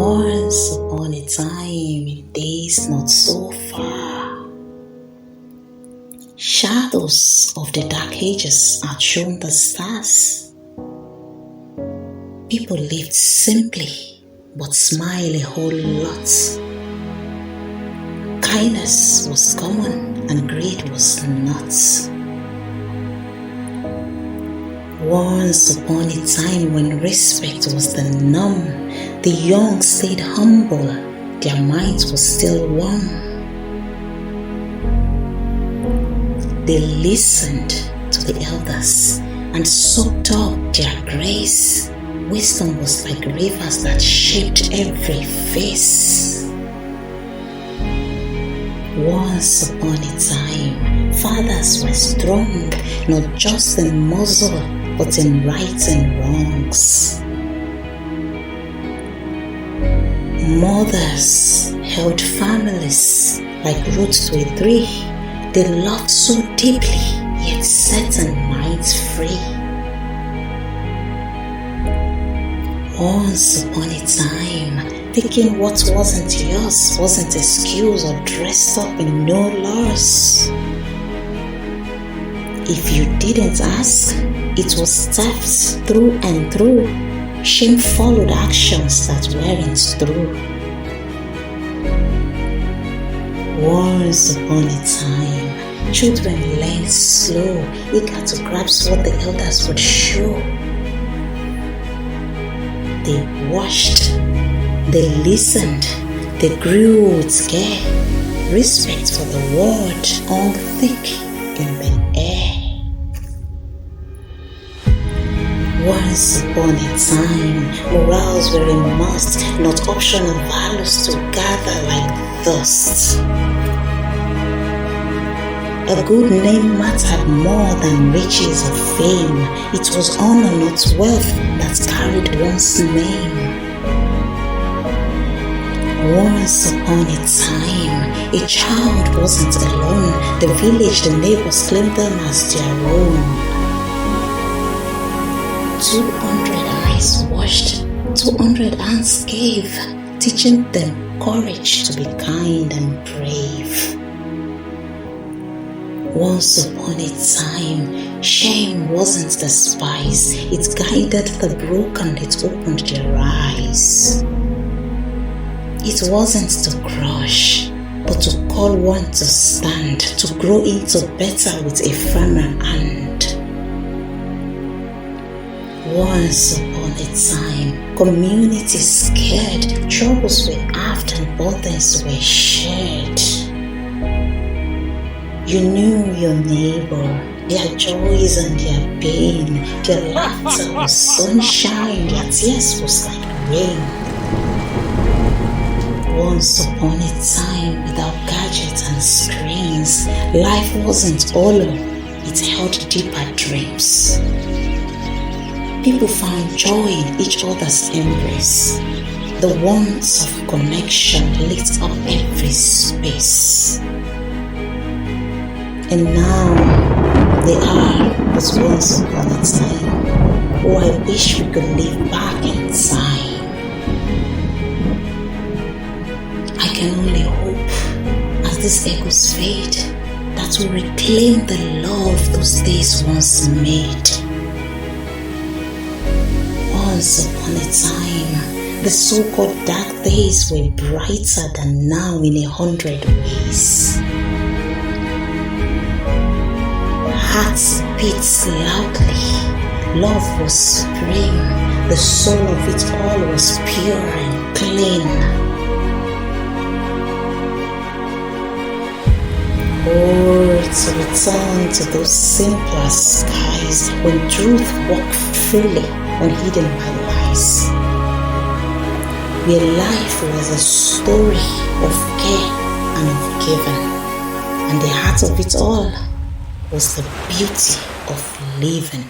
Once upon a time, in days not so far, shadows of the dark ages outshone the stars. People lived simply, but smiled a whole lot. Kindness was common and greed was not. Once upon a time when respect was the norm, the young stayed humble, their minds were still warm. They listened to the elders and soaked up their grace. Wisdom was like rivers that shaped every face. Once upon a time, fathers were strong, not just in muscle, but in rights and wrongs. Mothers held families like roots to a tree. They loved so deeply, yet set their minds free. Once upon a time, taking what wasn't yours wasn't excuse or dressed up in no laws. If you didn't ask, it was theft through and through. Shame followed actions that weren't true. Once upon a time, children learned slow, eager to grasp what the elders would show. They watched, they listened, they grew with care. Respect for the word hung thick in the air. Once upon a time, morals were a must, not optional values to gather like dust. A good name mattered more than riches or fame. It was honor, not wealth, that carried one's name. Once upon a time, a child wasn't alone. The village, the neighbors claimed them as their own. 200 eyes watched, 200 hands gave, teaching them courage to be kind and brave. Once upon a time, shame wasn't despised. It guided the broken, it opened their eyes. It wasn't to crush, but to call one to stand, to grow into better with a firmer hand. Once upon a time, communities cared, troubles were halved and burdens were shared. You knew your neighbor, their joys and their pain, their laughter was sunshine, their tears was like rain. Once upon a time, without gadgets and screens, life wasn't hollow, it held deeper dreams. People found joy in each other's embrace. The warmth of connection lit up every space. And now, they are but once upon a time. Oh, I wish we could live back in time. I can only hope, as these echoes fade, that we reclaim the love those days once made. Once upon a time, the so-called dark days were brighter than now in 100 ways. Hearts beat loudly, love was supreme, the soul of it all was pure and clean. Oh, to return to those simpler skies when truth walked freely, unhidden by lies. Where life was a story of care and of giving, and the heart of it all was the beauty of living.